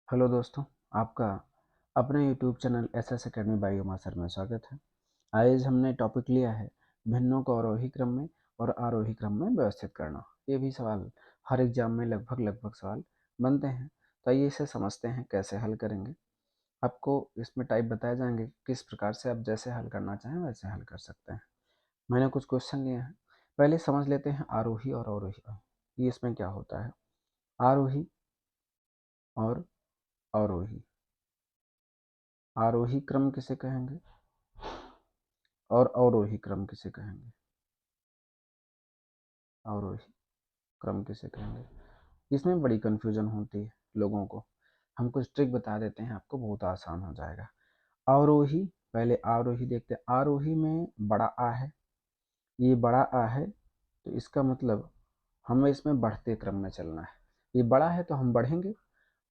Hello दोस्तों, आपका अपने YouTube channel SS academy bio master में स्वागत है। आज हमने टॉपिक लिया है भिन्नों को आरोही क्रम में और आरोही क्रम में व्यवस्थित करना। ये भी सवाल हर एग्जाम में लगभग सवाल बनते हैं। तो आइए इसे समझते हैं कैसे हल करेंगे। आपको इसमें टाइप बताए जाएंगे किस प्रकार से आप जैसे हल करना चाहें वैसे हल कर सकते हैं। मैंने कुछ क्वेश्चन लिए हैं। पहले समझ लेते हैं आरोही और अवरोही। ये इसमें क्या होता है। आरोही और अवरोही। आरोही क्रम किसे कहेंगे और अवरोही क्रम किसे कहेंगे। अवरोही क्रम किसे कहेंगे, इसमें बड़ी कन्फ्यूजन होती है लोगों को। हम कुछ ट्रिक बता देते हैं, आपको बहुत आसान हो जाएगा। अवरोही, पहले आरोही देखते हैं। आरोही में बड़ा आ है, ये बड़ा आ है तो इसका मतलब हमें इसमें बढ़ते क्रम में चलना है। ये बड़ा है तो हम बढ़ेंगे,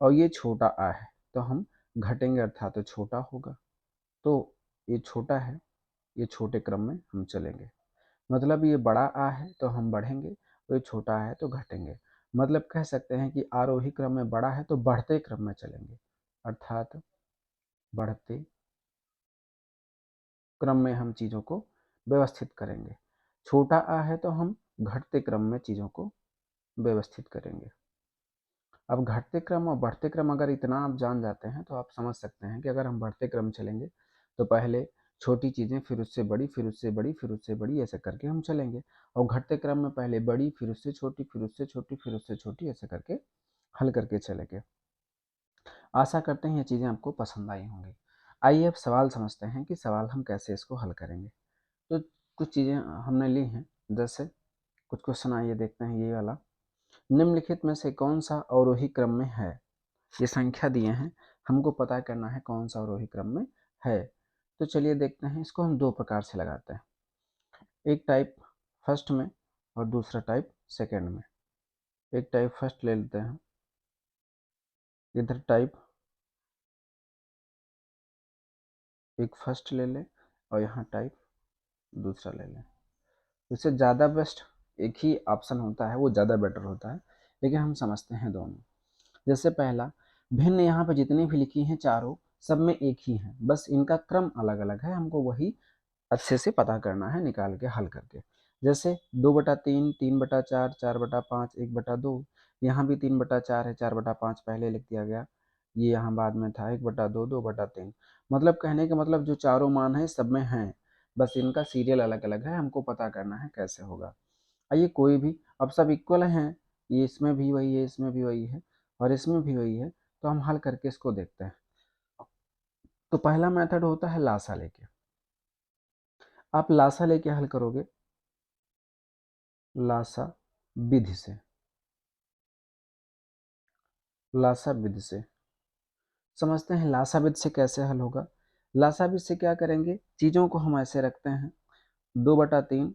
और ये छोटा आ है तो हम घटेंगे, अर्थात तो छोटा होगा। तो ये छोटा है, ये छोटे क्रम में हम चलेंगे। मतलब ये बड़ा आ है तो हम बढ़ेंगे, और ये छोटा है तो घटेंगे। मतलब कह सकते हैं कि आरोही क्रम में बड़ा है तो बढ़ते क्रम में चलेंगे, अर्थात बढ़ते क्रम में हम चीज़ों को व्यवस्थित करेंगे। छोटा आ है तो हम घटते क्रम में चीज़ों को व्यवस्थित करेंगे। अब घटते क्रम और बढ़ते क्रम अगर इतना आप जान जाते हैं तो आप समझ सकते हैं कि अगर हम बढ़ते क्रम चलेंगे तो पहले छोटी चीज़ें, फिर उससे बड़ी, फिर उससे बड़ी, फिर उससे बड़ी, ऐसे करके हम चलेंगे। और घटते क्रम में पहले बड़ी, फिर उससे छोटी, फिर उससे छोटी, फिर उससे छोटी, ऐसे करके हल करके चलेंगे। आशा करते हैं ये चीज़ें आपको पसंद आई होंगी। आइए अब सवाल समझते हैं कि सवाल हम कैसे इसको हल करेंगे। तो कुछ चीज़ें हमने ली हैं, जैसे कुछ क्वेश्चन आइए देखते हैं। ये वाला, निम्नलिखित में से कौन सा अवरोही क्रम में है। ये संख्या दिए हैं, हमको पता करना है कौन सा अवरोही क्रम में है। तो चलिए देखते हैं। इसको हम दो प्रकार से लगाते हैं, एक टाइप फर्स्ट में और दूसरा टाइप सेकंड में। एक टाइप फर्स्ट ले लेते हैं, इधर टाइप एक फर्स्ट ले लें, और यहाँ टाइप दूसरा ले लें। इससे ज़्यादा बेस्ट एक ही ऑप्शन होता है, वो ज़्यादा बेटर होता है, लेकिन हम समझते हैं दोनों। जैसे पहला, भिन्न यहाँ पे जितनी भी लिखी हैं चारों, सब में एक ही है, बस इनका क्रम अलग अलग है। हमको वही अच्छे से पता करना है, निकाल के हल करके। जैसे 2/3, 3/4, 4/5, 1/2। यहाँ भी 3/4 है, 4/5 पहले लिख दिया गया, ये यहाँ बाद में था 1/2, 2/3। मतलब कहने का मतलब जो चारों मान है सब में हैं, बस इनका सीरियल अलग अलग है। हमको पता करना है कैसे होगा। आइए कोई भी, अब सब इक्वल हैं, ये इसमें भी वही है, इसमें भी वही है, और इसमें भी वही है, तो हम हल करके इसको देखते हैं। तो पहला मेथड होता है लासा लेके। आप लासा लेके हल करोगे, लासा विधि से। लासा विधि से समझते हैं लासा विधि से कैसे हल होगा। लासा विधि से क्या करेंगे, चीज़ों को हम ऐसे रखते हैं, 2/3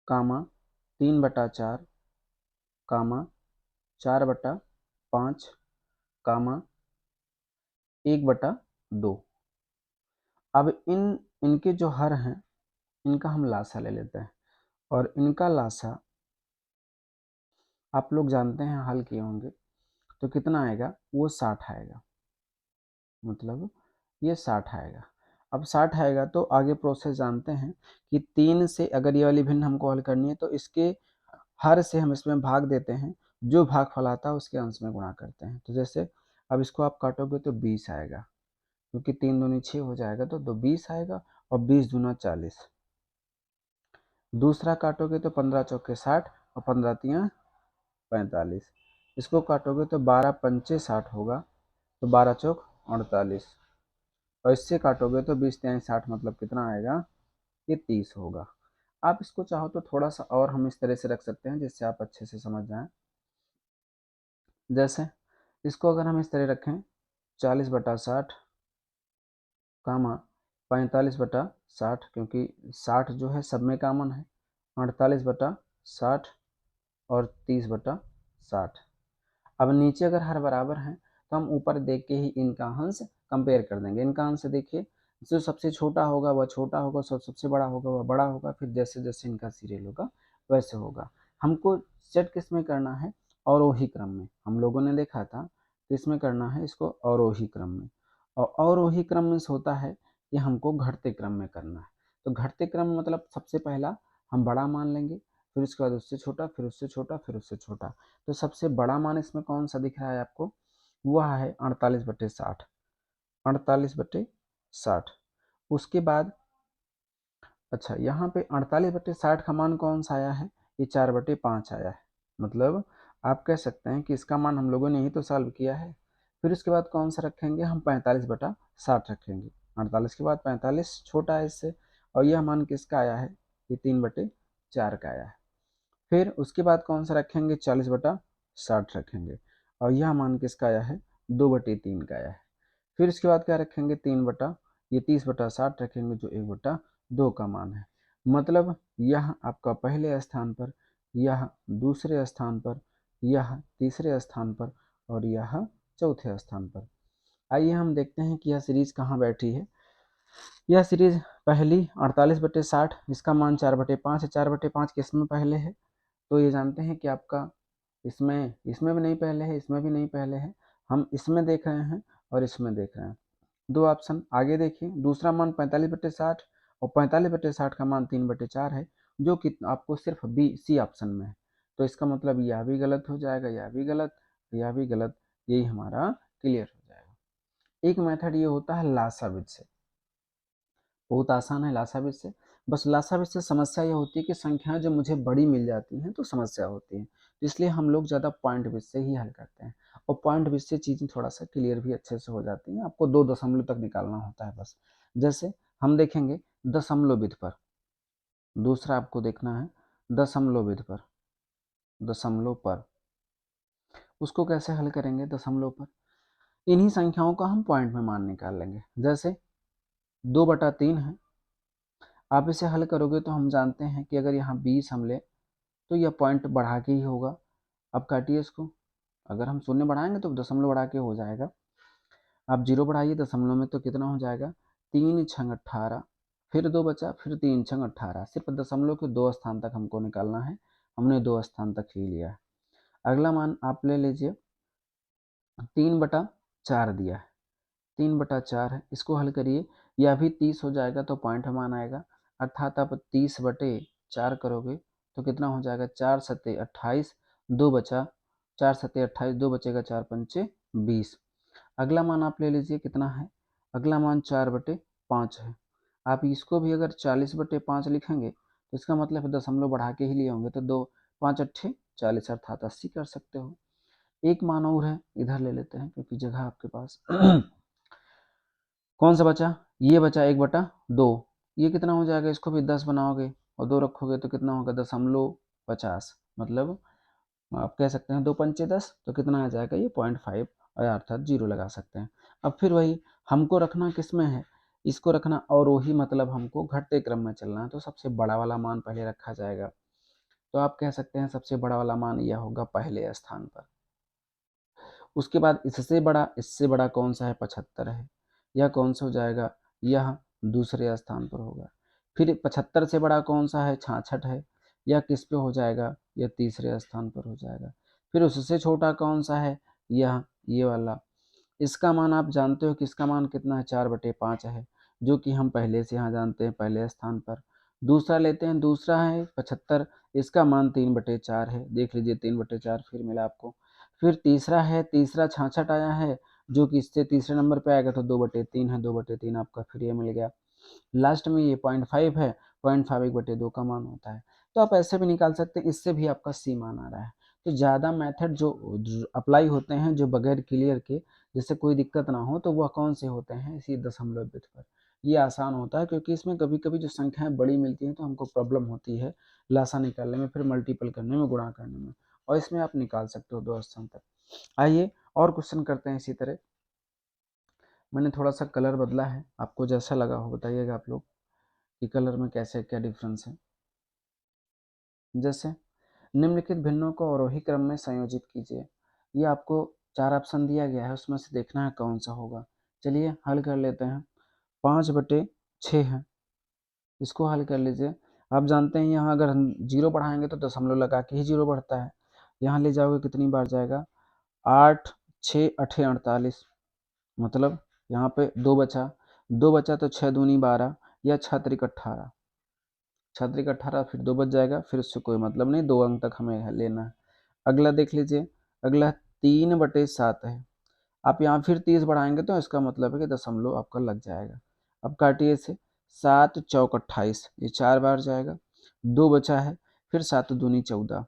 कामा 3/4 कामा 4/5 कामा 1/2। अब इनके जो हर हैं, इनका हम लासा ले लेते हैं, और इनका लासा आप लोग जानते हैं, हल किए होंगे। तो कितना आएगा, वो 60 आएगा। मतलब ये 60 आएगा। अब 60 आएगा तो आगे प्रोसेस जानते हैं कि 3 से अगर ये वाली भिन्न हमको हल करनी है तो इसके हर से हम इसमें भाग देते हैं, जो भागफल आता है उसके अंश में गुणा करते हैं। तो जैसे अब इसको आप काटोगे तो 20 आएगा, क्योंकि 3 दूनी 6 हो जाएगा, तो 20 आएगा, और 20 दूना 40। दूसरा काटोगे तो 15 चौके 60, और 15 तियाँ 45। इसको काटोगे तो 12 पंचे 60 होगा, तो 12 चौक 48। और इससे काटोगे तो 20 तिहाई 60, मतलब कितना आएगा, ये 30 होगा। आप इसको चाहो तो थोड़ा सा और हम इस तरह से रख सकते हैं जिससे आप अच्छे से समझ जाएं। जैसे इसको अगर हम इस तरह रखें, 40/60 कामा 45/60, क्योंकि 60 जो है सब में कॉमन है, 48/60 और 30/60। अब नीचे अगर हर बराबर हैं तो हम ऊपर देख के ही इनका अंश कंपेयर कर देंगे। इनका अंश देखिए, जो सबसे छोटा होगा वह छोटा होगा, सबसे बड़ा होगा वह बड़ा होगा, फिर जैसे जैसे इनका सीरियल होगा वैसे होगा। हमको सेट किस में करना है, और वही क्रम में। हम लोगों ने देखा था तो इसमें करना है इसको अवरोही क्रम में, और अवरोही क्रम में होता है कि हमको घटते क्रम में करना है। तो घटते क्रम मतलब सबसे पहला हम बड़ा मान लेंगे, फिर उसके बाद उससे छोटा, फिर उससे छोटा, फिर उससे छोटा। तो सबसे बड़ा मान इसमें कौन सा दिख रहा है आपको, वह है 48/60, 48/60। उसके बाद अच्छा, यहाँ पे 48/60 का मान कौन सा आया है, ये 4/5 आया है। मतलब आप कह सकते हैं कि इसका मान हम लोगों ने ही तो सॉल्व किया है। फिर उसके बाद कौन सा रखेंगे, हम 45/60 रखेंगे। 48 के बाद 45 छोटा है इससे, और यह मान किसका आया है, ये 3/4 का आया है। फिर उसके बाद कौन सा रखेंगे, 40/60 रखेंगे, और यह मान किसका आया है, 2/3 का आया है। फिर इसके बाद क्या रखेंगे, 30/60 रखेंगे, जो 1/2 का मान है। मतलब यह आपका पहले स्थान पर, यह दूसरे स्थान पर, यह तीसरे स्थान पर, और यह चौथे स्थान पर। आइए हम देखते हैं कि यह सीरीज कहाँ बैठी है। यह सीरीज पहली 48/60, इसका मान 4/5 है। 4/5 किस में पहले है, तो ये जानते हैं कि आपका इसमें भी नहीं पहले है, इसमें भी नहीं पहले है। हम इसमें देख रहे हैं और इसमें देख रहे हैं। दो ऑप्शन आगे देखिए, दूसरा मान 45/60 और 45/60 का मान 3/4 है, जो कि आपको सिर्फ बी सी ऑप्शन में है। तो इसका मतलब यह भी गलत हो जाएगा, यह भी गलत, यह भी गलत, यही हमारा क्लियर हो जाएगा। एक मेथड ये होता है लासाविद से, बहुत आसान है लासाविद से। बस लासाविद से समस्या ये होती है कि संख्याएं जो मुझे बड़ी मिल जाती हैं तो समस्या होती है, तो इसलिए हम लोग ज़्यादा पॉइंट बेस से ही हल करते हैं, और पॉइंट बेस से चीज़ें थोड़ा सा क्लियर भी अच्छे से हो जाती हैं। आपको 2 दशमलव तक निकालना होता है बस। जैसे हम देखेंगे दशमलव विधि पर, दूसरा आपको देखना है दशमलव विधि पर, दशमलव पर उसको कैसे हल करेंगे। दशमलव पर इन्हीं संख्याओं का हम पॉइंट में मान निकाल लेंगे। जैसे 2/3 है, आप इसे हल करोगे तो हम जानते हैं कि अगर यहाँ 20 हम ले तो यह पॉइंट बढ़ा के ही होगा। अब काटिए इसको, अगर हम शून्य बढ़ाएंगे तो दशमलव बढ़ा के हो जाएगा। आप जीरो बढ़ाइए दशमलव में तो कितना हो जाएगा, 3×18, फिर 2 बचा, फिर 3×18। सिर्फ दशमलव के 2 स्थान तक हमको निकालना है, हमने 2 स्थान तक ही लिया है। अगला मान आप ले लीजिए 3/4 दिया है, 3/4 है, इसको हल करिए, यह भी 30 हो जाएगा तो पॉइंट मान आएगा। अर्थात आप 30/4 करोगे तो कितना हो जाएगा, 4×7=28, 2 बचा, 4×7=28, 2 बचेगा, 4×5 20। अगला मान आप ले लीजिए कितना है, अगला मान 4/5 है। आप इसको भी अगर 40/5 लिखेंगे तो इसका मतलब दशमलव बढ़ा के ही लिए होंगे, तो 2 5×8 40 अर्थात 80 कर सकते हो। एक मान और है, इधर ले लेते हैं क्योंकि जगह आपके पास कौन सा बचा, ये बचा 1/2। ये कितना हो जाएगा, इसको भी 10 बनाओगे और 2 रखोगे तो कितना होगा, 0.50। मतलब आप कह सकते हैं 2×5 = 10, तो कितना आ जाएगा, ये 0.5 अर्थात 0 लगा सकते हैं। अब फिर वही हमको रखना किस में है, इसको रखना अवरोही, मतलब हमको घटते क्रम में चलना है, तो सबसे बड़ा वाला मान पहले रखा जाएगा। तो आप कह सकते हैं सबसे बड़ा वाला मान यह होगा पहले स्थान पर। उसके बाद इससे बड़ा कौन सा है, 75 है। यह कौन सा हो जाएगा, यह दूसरे स्थान पर होगा। फिर 75 से बड़ा कौन सा है, 66 है। यह किस पे हो जाएगा, यह तीसरे स्थान पर हो जाएगा। फिर उससे छोटा कौन सा है, यह ये वाला। इसका मान आप जानते हो कि इसका मान कितना है, 4/5 है, जो कि हम पहले से यहाँ जानते हैं पहले स्थान पर। दूसरा लेते हैं, दूसरा है 75, इसका मान 3/4 है, देख लीजिए 3/4 फिर मिला आपको। फिर तीसरा है, तीसरा 66 आया है, जो कि इससे तीसरे नंबर पे आएगा, तो 2/3 है, 2/3 आपका फिर ये मिल गया। लास्ट में ये 0.5 है, 0.5 1/2 का मान होता है। तो आप ऐसे भी निकाल सकते हैं, इससे भी आपका सी मान आ रहा है। तो ज़्यादा मेथड जो अप्लाई होते हैं, जो बगैर क्लियर के, जिससे कोई दिक्कत ना हो, तो वह कौन से होते हैं, इसी दशमलव बिट पर। ये आसान होता है क्योंकि इसमें कभी कभी जो संख्याएं बड़ी मिलती हैं तो हमको प्रॉब्लम होती है लासा निकालने में, फिर मल्टीपल करने में, गुणा करने में, और इसमें आप निकाल सकते हो 2 स्थान तक। आइए और क्वेश्चन करते हैं इसी तरह। मैंने थोड़ा सा कलर बदला है, आपको जैसा लगा हो बताइएगा आप लोग कि कलर में कैसे क्या डिफरेंस है। जैसे निम्नलिखित भिन्नों को अवरोही क्रम में संयोजित कीजिए। ये आपको 4 ऑप्शन दिया गया है, उसमें से देखना है कौन सा होगा। चलिए हल कर लेते हैं। 5/6 है, इसको हल कर लीजिए। आप जानते हैं यहाँ अगर हम जीरो बढ़ाएंगे तो दशमलव लगा के ही जीरो बढ़ता है। यहाँ ले जाओगे कितनी बार जाएगा, 8 6 अठे 48, मतलब यहाँ पे 2 बचा, 2 बचा तो 6 दूनी 12 या 6 त्रिक 18, 6 त्रिक 18, फिर 2 बच जाएगा, फिर उससे कोई मतलब नहीं, 2 अंक तक हमें लेना है। अगला देख लीजिए, अगला 3/7 है। आप यहाँ फिर 30 बढ़ाएंगे तो इसका मतलब है कि दशमलव आपका लग जाएगा। अब काटिए इसे, 7 चौक 28, ये 4 बार जाएगा, 2 बचा है, फिर 7 दूनी 14,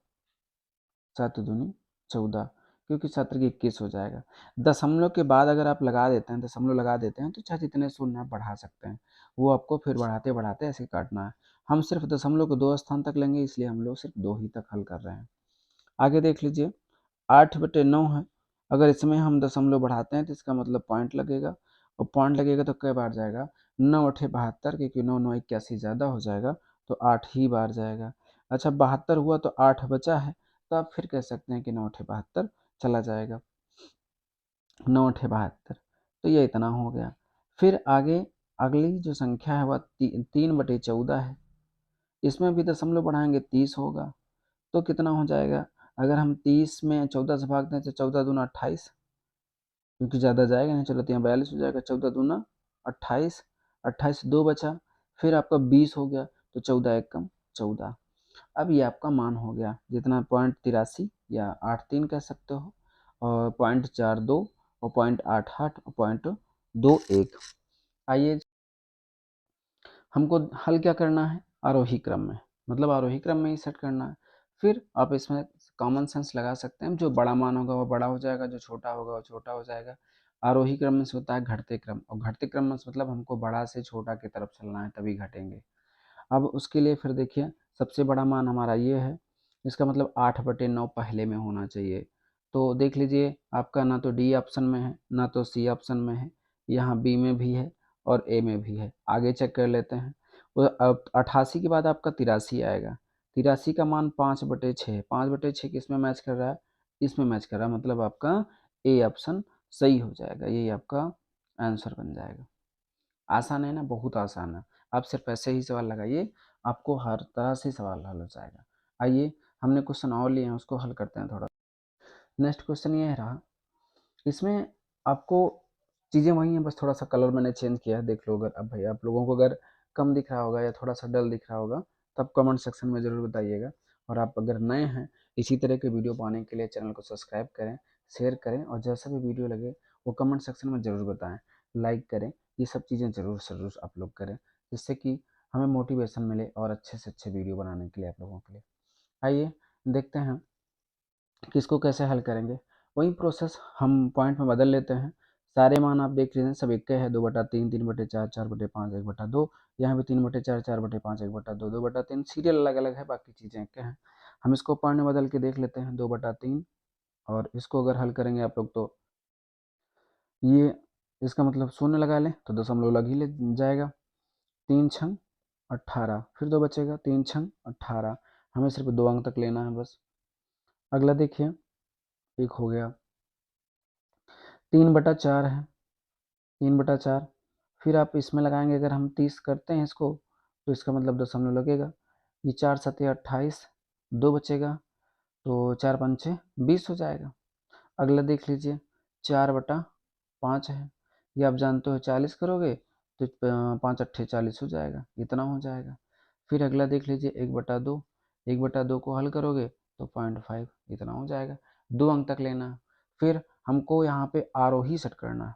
7 दूनी 14, क्योंकि 7 की 21 हो जाएगा। दशमलव के बाद अगर आप लगा देते हैं, दशमलव लगा देते हैं, तो चाहे जितने शून्य आप बढ़ा सकते हैं, वो आपको फिर बढ़ाते बढ़ाते ऐसे काटना है। हम सिर्फ दशमलव को 2 स्थान तक लेंगे, इसलिए हम लोग सिर्फ 2 ही तक हल कर रहे हैं। आगे देख लीजिए, 8/9 है, अगर इसमें हम दशमलव बढ़ाते हैं तो इसका मतलब पॉइंट लगेगा, और पॉइंट लगेगा तो कई बार जाएगा, 9 अठे 72, क्योंकि 9 9 81 ज़्यादा हो जाएगा, तो 8 ही बार जाएगा। अच्छा, 72 हुआ तो 8 बचा है, तो आप फिर कह सकते हैं कि 9 अठे 72 चला जाएगा, 9 अठे 72, तो ये इतना हो गया। फिर आगे अगली जो संख्या है वह 3/14 है, इसमें भी दशमलव बढ़ाएंगे 30 होगा, तो कितना हो जाएगा, अगर हम 30 में 14 से भागते हैं तो 14 दूना 28, क्योंकि ज़्यादा जाएगा नहीं, चलो तो यहाँ 42 हो जाएगा, 14 दूना 28, 28 2 बचा, फिर आपका 20 हो गया, तो 14 एक कम 14। अब ये आपका मान हो गया, जितना 0.83 या 83 कह सकते हो, और 0.42 और 0.88 और 0.21। आइए, हमको हल क्या करना है, आरोही क्रम में, मतलब आरोही क्रम में ही सेट करना है। फिर आप इसमें कॉमन सेंस लगा सकते हैं, जो बड़ा मान होगा वो बड़ा हो जाएगा, जो छोटा होगा वो छोटा हो जाएगा। आरोही क्रम में से होता है घटते क्रम, और घटते क्रम में से मतलब हमको बड़ा से छोटा की तरफ चलना है, तभी घटेंगे। अब उसके लिए फिर देखिए, सबसे बड़ा मान हमारा ये है, इसका मतलब 8/9 पहले में होना चाहिए। तो देख लीजिए, आपका ना तो डी ऑप्शन में है, ना तो सी ऑप्शन में है, यहाँ बी में भी है और ए में भी है। आगे चेक कर लेते हैं। अब 88 के बाद आपका 83 आएगा, 83 का मान 5/6, 5/6 किसमें मैच कर रहा है, इसमें मैच कर रहा है, मतलब आपका ए ऑप्शन सही हो जाएगा, यही आपका आंसर बन जाएगा। आसान है ना, बहुत आसान है। आप सिर्फ ऐसे ही सवाल लगाइए, आपको हर तरह से सवाल हल हो जाएगा। आइए, हमने क्वेश्चन और लिए हैं, उसको हल करते हैं थोड़ा। नेक्स्ट क्वेश्चन ये रहा, इसमें आपको चीज़ें वही हैं, बस थोड़ा सा कलर मैंने चेंज किया है, देख लो। अगर अब भाई आप लोगों को अगर कम दिख रहा होगा या थोड़ा सा डल दिख रहा होगा, तब कमेंट सेक्शन में ज़रूर बताइएगा। और आप अगर नए हैं, इसी तरह के वीडियो पाने के लिए चैनल को सब्सक्राइब करें, शेयर करें, और जैसा भी वीडियो लगे वो कमेंट सेक्शन में ज़रूर बताएं, लाइक करें, ये सब चीज़ें ज़रूर ज़रूर आप लोग करें, जिससे कि हमें मोटिवेशन मिले और अच्छे से अच्छे वीडियो बनाने के लिए आप लोगों के लिए। आइए देखते हैं कि इसको कैसे हल करेंगे। वही प्रोसेस हम पॉइंट में बदल लेते हैं। सारे मान आप देख लीजिए, सब एक है, 2/3, 3/4, 4/5, 1/2, यहाँ भी 3/4, 4/5, 1/2, 2/3, सीरियल अलग अलग है, बाकी चीज़ें एक हैं। हम इसको पॉइंट में बदल के देख लेते हैं, 2/3, और इसको अगर हल करेंगे आप लोग तो ये, इसका मतलब शून्य लगा लें तो दशमलव लग ही ले जाएगा। 3×18, फिर 2 बचेगा, 3×18, हमें सिर्फ 2 अंक तक लेना है बस। अगला देखिए, एक हो गया, 3/4 है, 3/4, फिर आप इसमें लगाएंगे, अगर हम 30 करते हैं इसको, तो इसका मतलब दशमलव लगेगा। ये 4×7 28, 2 बचेगा, तो 4×5 20 हो जाएगा। अगला देख लीजिए, 4/5 है, ये आप जानते हो 40 करोगे तो 5×8 40 हो जाएगा, इतना हो जाएगा। फिर अगला देख लीजिए, 1/2, 1/2 को हल करोगे तो 0.5, इतना हो जाएगा। 2 अंक तक लेना है। फिर हमको यहाँ पे आरोही सेट करना है,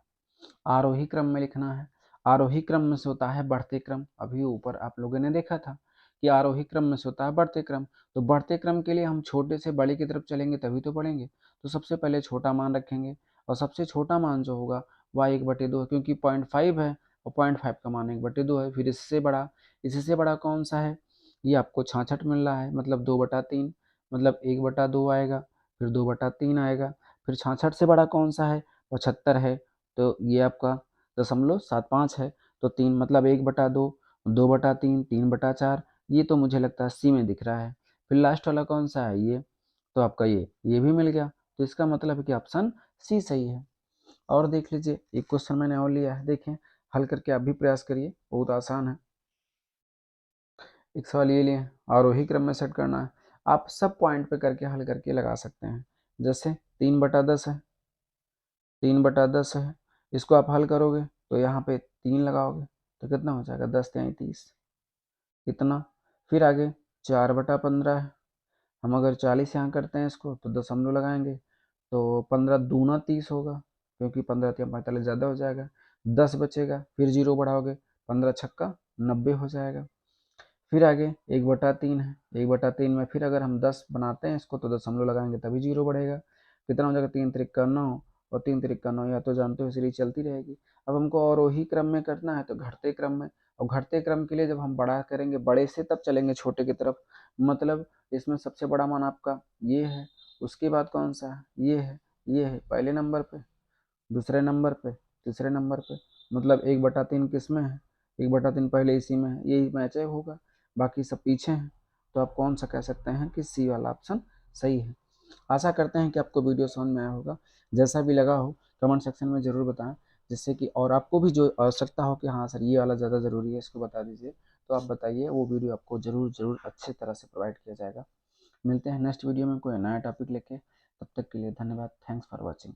आरोही क्रम में लिखना है। आरोही क्रम में से होता है बढ़ते क्रम, अभी ऊपर आप लोगों ने देखा था कि आरोही क्रम में से होता है बढ़ते क्रम। तो बढ़ते क्रम के लिए हम छोटे से बड़े की तरफ चलेंगे तभी तो बढ़ेंगे, तो सबसे पहले छोटा मान रखेंगे, और सबसे छोटा मान जो होगा वह 1/2 है, क्योंकि 0.5 है और 0.5 का मान 1/2 है। फिर इससे बड़ा कौन सा है, ये आपको 66 मिल रहा है, मतलब 2/3, मतलब 1/2 आएगा, फिर 2/3 आएगा, फिर 66 से बड़ा कौन सा है, 75 है, तो ये आपका 0.75 है। तो 3 मतलब 1/2, 2/3, 3/4, ये तो मुझे लगता है सी में दिख रहा है। फिर लास्ट वाला कौन सा है, ये तो आपका ये भी मिल गया, तो इसका मतलब है कि ऑप्शन सी सही है। और देख लीजिए, एक क्वेश्चन मैंने और लिया है, देखें, हल करके आप भी प्रयास करिए, बहुत आसान है। एक सवाल ये लिए, आरोही क्रम में सेट करना है, आप सब पॉइंट पे करके हल करके लगा सकते हैं। जैसे 3/10 है, 3/10 है। इसको आप हल करोगे तो यहाँ पे 3 लगाओगे तो कितना हो जाएगा, 10×3 = 30, इतना। फिर आगे 4/15 है। हम अगर 40 यहाँ करते हैं इसको तो दशमलव लगाएंगे तो 15×2 = 30 होगा, क्योंकि 15×3 = 45 ज़्यादा हो जाएगा। 10 बचेगा, फिर जीरो बढ़ाओगे, 15×6 = 90 हो जाएगा। फिर आगे 1/3 है। 1/3 में फिर अगर हम 10 बनाते हैं इसको तो दशमलव लगाएंगे तभी जीरो बढ़ेगा। कितना हो जाएगा, 3×3 = 9 और 3×3 = 9, या तो जानते हो सीरीज चलती रहेगी। अब हमको और वही क्रम में करना है तो घटते क्रम में, और घटते क्रम के लिए जब हम बड़ा करेंगे, बड़े से तब चलेंगे छोटे की तरफ। मतलब इसमें सबसे बड़ा मान आपका ये है, उसके बाद कौन सा है, ये है पहले नंबर पे, दूसरे नंबर पे, तीसरे नंबर पे। मतलब 1/3 किस में है, 1/3 पहले इसी में है, यही मैच है होगा, बाकी सब पीछे हैं। तो आप कौन सा कह सकते हैं कि सी वाला ऑप्शन सही है। आशा करते हैं कि आपको वीडियो समझ में आया होगा। जैसा भी लगा हो कमेंट सेक्शन में ज़रूर बताएं, जिससे कि और आपको भी जो आवश्यकता हो कि हाँ सर ये वाला ज़्यादा ज़रूरी है इसको बता दीजिए, तो आप बताइए, वो वीडियो आपको ज़रूर ज़रूर अच्छे तरह से प्रोवाइड किया जाएगा। मिलते हैं नेक्स्ट वीडियो में कोई नया टॉपिक लेके, तब तक के लिए धन्यवाद। Thanks for watching.